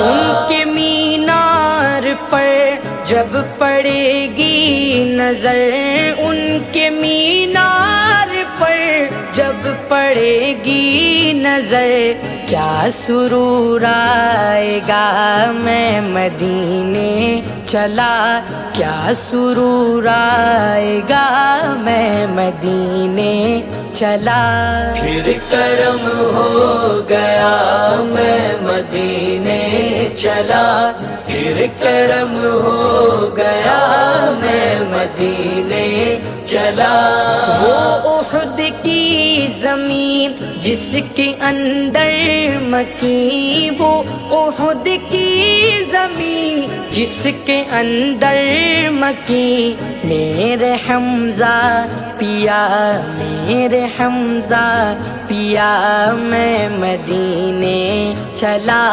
उनके मीनार पर जब पड़ेगी नजर, उनके मीनार पर जब पड़ेगी नजर, क्या सुरूर आएगा मैं मदीने चला, क्या सुरूर आएगा मैं मदीने चला। फिर करम हो गया मैं मदीने चला, फिर करम हो गया मैं मदीने चला। वो उहुद की ज़मीन जिसके अंदर मकी, वो उहुद की ज़मीन जिसके अंदर मकी, मेरे हमज़ा पिया, मेरे हमज़ा पिया मैं मदीने चला।